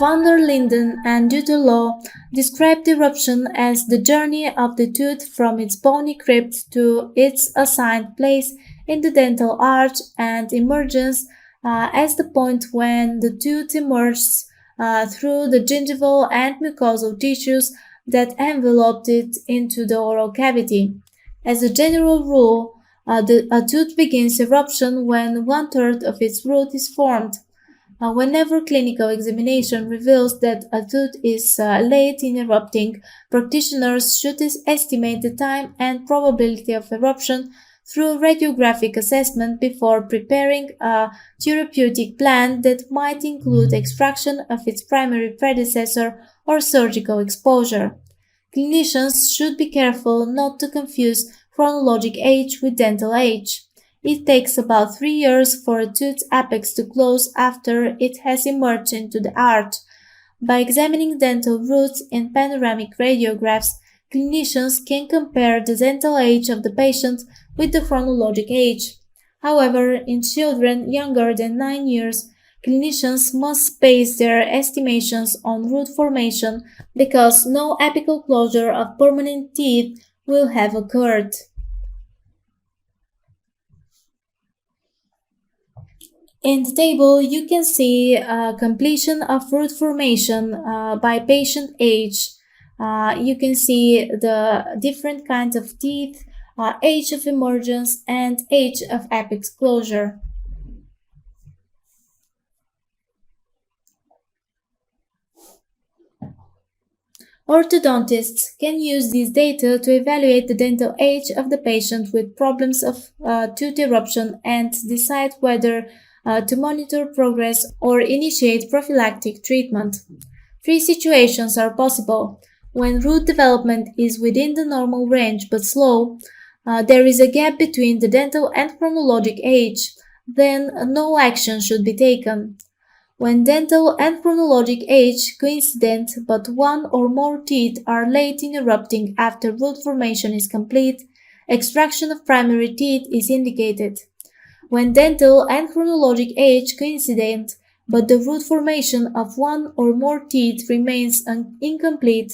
Van der Linden and Duterlo described eruption as the journey of the tooth from its bony crypt to its assigned place in the dental arch, and emergence as the point when the tooth emerges through the gingival and mucosal tissues that enveloped it into the oral cavity. As a general rule, a tooth begins eruption when one-third of its root is formed. Whenever clinical examination reveals that a tooth is late in erupting, practitioners should estimate the time and probability of eruption through radiographic assessment before preparing a therapeutic plan that might include extraction of its primary predecessor or surgical exposure. Clinicians should be careful not to confuse chronologic age with dental age. It takes about 3 years for a tooth's apex to close after it has emerged into the arch. By examining dental roots in panoramic radiographs, clinicians can compare the dental age of the patient with the chronologic age. However, in children younger than 9 years, clinicians must base their estimations on root formation because no apical closure of permanent teeth will have occurred. In the table, you can see completion of root formation by patient age. You can see the different kinds of teeth, age of emergence, and age of apex closure. Orthodontists can use these data to evaluate the dental age of the patient with problems of tooth eruption and decide whether to monitor progress or initiate prophylactic treatment. Three situations are possible. When root development is within the normal range but slow, there is a gap between the dental and chronologic age, then no action should be taken. When dental and chronologic age coincident but one or more teeth are late in erupting after root formation is complete, extraction of primary teeth is indicated. When dental and chronologic age coincident but the root formation of one or more teeth remains incomplete,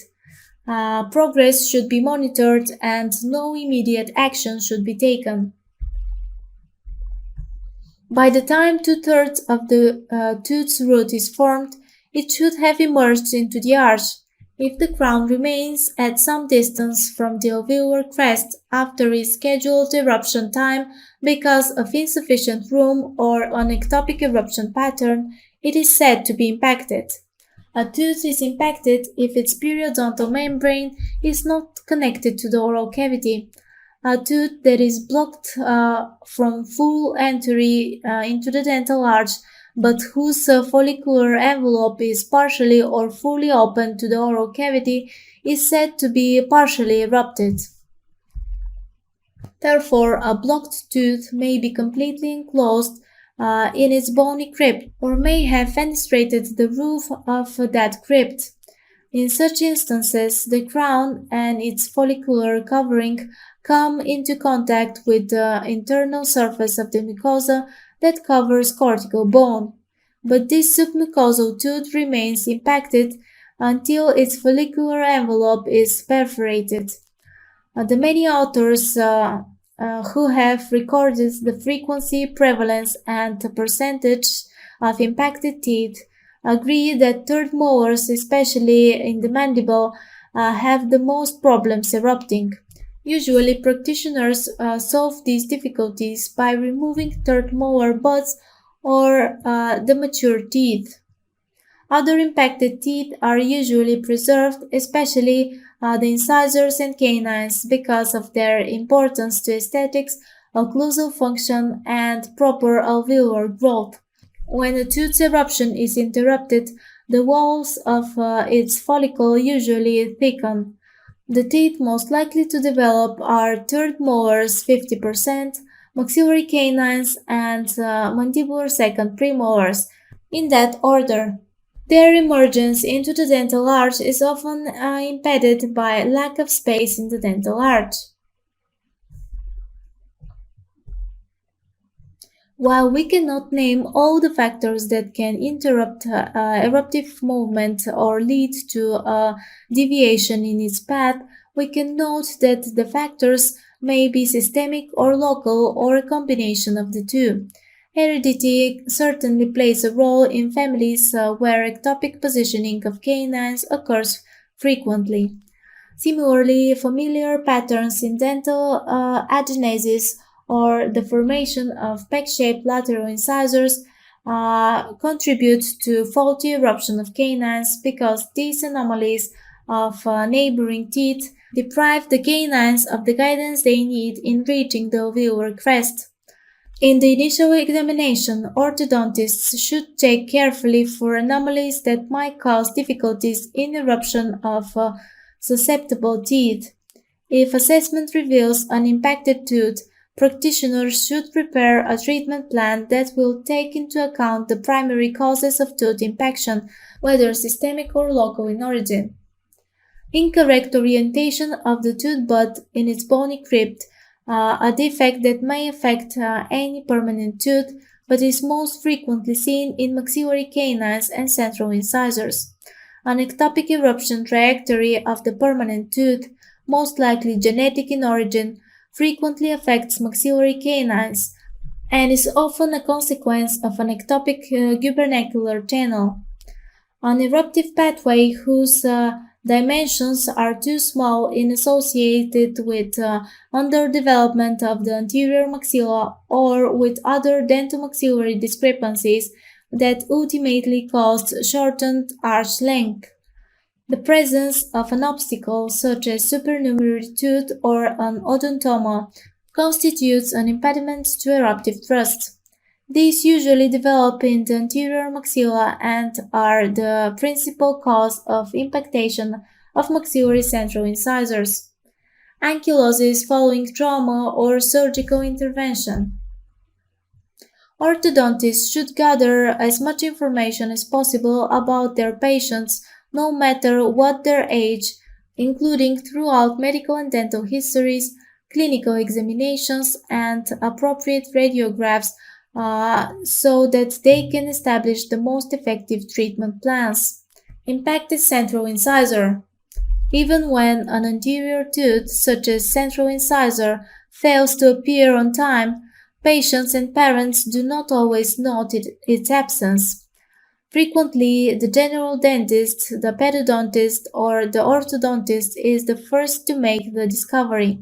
progress should be monitored and no immediate action should be taken. By the time 2/3 of the tooth's root is formed, it should have emerged into the arch. If the crown remains at some distance from the alveolar crest after its scheduled eruption time because of insufficient room or an ectopic eruption pattern, it is said to be impacted. A tooth is impacted if its periodontal membrane is not connected to the oral cavity. A tooth that is blocked from full entry into the dental arch but whose follicular envelope is partially or fully open to the oral cavity is said to be partially erupted. Therefore, a blocked tooth may be completely enclosed in its bony crypt or may have fenestrated the roof of that crypt. In such instances, the crown and its follicular covering come into contact with the internal surface of the mucosa that covers cortical bone, but this submucosal tooth remains impacted until its follicular envelope is perforated. The many authors who have recorded the frequency, prevalence, and percentage of impacted teeth agree that third molars, especially in the mandible, have the most problems erupting. Usually, practitioners solve these difficulties by removing third molar buds or the mature teeth. Other impacted teeth are usually preserved, especially the incisors and canines, because of their importance to aesthetics, occlusal function, and proper alveolar growth. When a tooth's eruption is interrupted, the walls of its follicle usually thicken. The teeth most likely to develop are third molars 50%, maxillary canines, and mandibular second premolars, in that order. Their emergence into the dental arch is often impeded by lack of space in the dental arch. While we cannot name all the factors that can interrupt eruptive movement or lead to a deviation in its path, we can note that the factors may be systemic or local or a combination of the two. Heredity certainly plays a role in families where ectopic positioning of canines occurs frequently. Similarly, familiar patterns in dental agenesis or the formation of peg-shaped lateral incisors contribute to faulty eruption of canines because these anomalies of neighboring teeth deprive the canines of the guidance they need in reaching the alveolar crest. In the initial examination, orthodontists should check carefully for anomalies that might cause difficulties in eruption of susceptible teeth. If assessment reveals an impacted tooth, practitioners should prepare a treatment plan that will take into account the primary causes of tooth impaction, whether systemic or local in origin. Incorrect orientation of the tooth bud in its bony crypt, a defect that may affect any permanent tooth but is most frequently seen in maxillary canines and central incisors. An ectopic eruption trajectory of the permanent tooth, most likely genetic in origin, frequently affects maxillary canines and is often a consequence of an ectopic gubernacular channel. An eruptive pathway whose dimensions are too small is associated with underdevelopment of the anterior maxilla or with other dentomaxillary discrepancies that ultimately caused shortened arch length. The presence of an obstacle such as supernumerary tooth or an odontoma constitutes an impediment to eruptive thrust. These usually develop in the anterior maxilla and are the principal cause of impactation of maxillary central incisors. Ankylosis following trauma or surgical intervention. Orthodontists should gather as much information as possible about their patients, no matter what their age, including throughout medical and dental histories, clinical examinations, and appropriate radiographs so that they can establish the most effective treatment plans. Impacted central incisor. Even when an anterior tooth, such as central incisor, fails to appear on time, patients and parents do not always note its absence. Frequently, the general dentist, the periodontist, or the orthodontist is the first to make the discovery.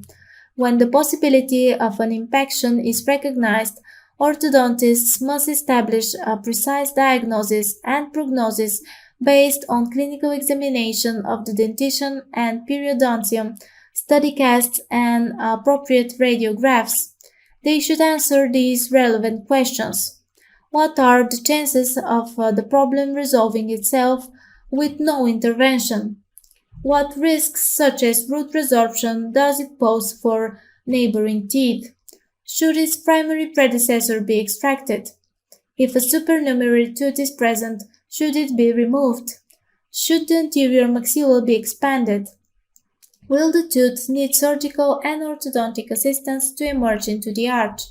When the possibility of an impaction is recognized, orthodontists must establish a precise diagnosis and prognosis based on clinical examination of the dentition and periodontium, study casts, and appropriate radiographs. They should answer these relevant questions. What are the chances of the problem resolving itself with no intervention? What risks, such as root resorption, does it pose for neighboring teeth? Should its primary predecessor be extracted? If a supernumerary tooth is present, should it be removed? Should the anterior maxilla be expanded? Will the tooth need surgical and orthodontic assistance to emerge into the arch?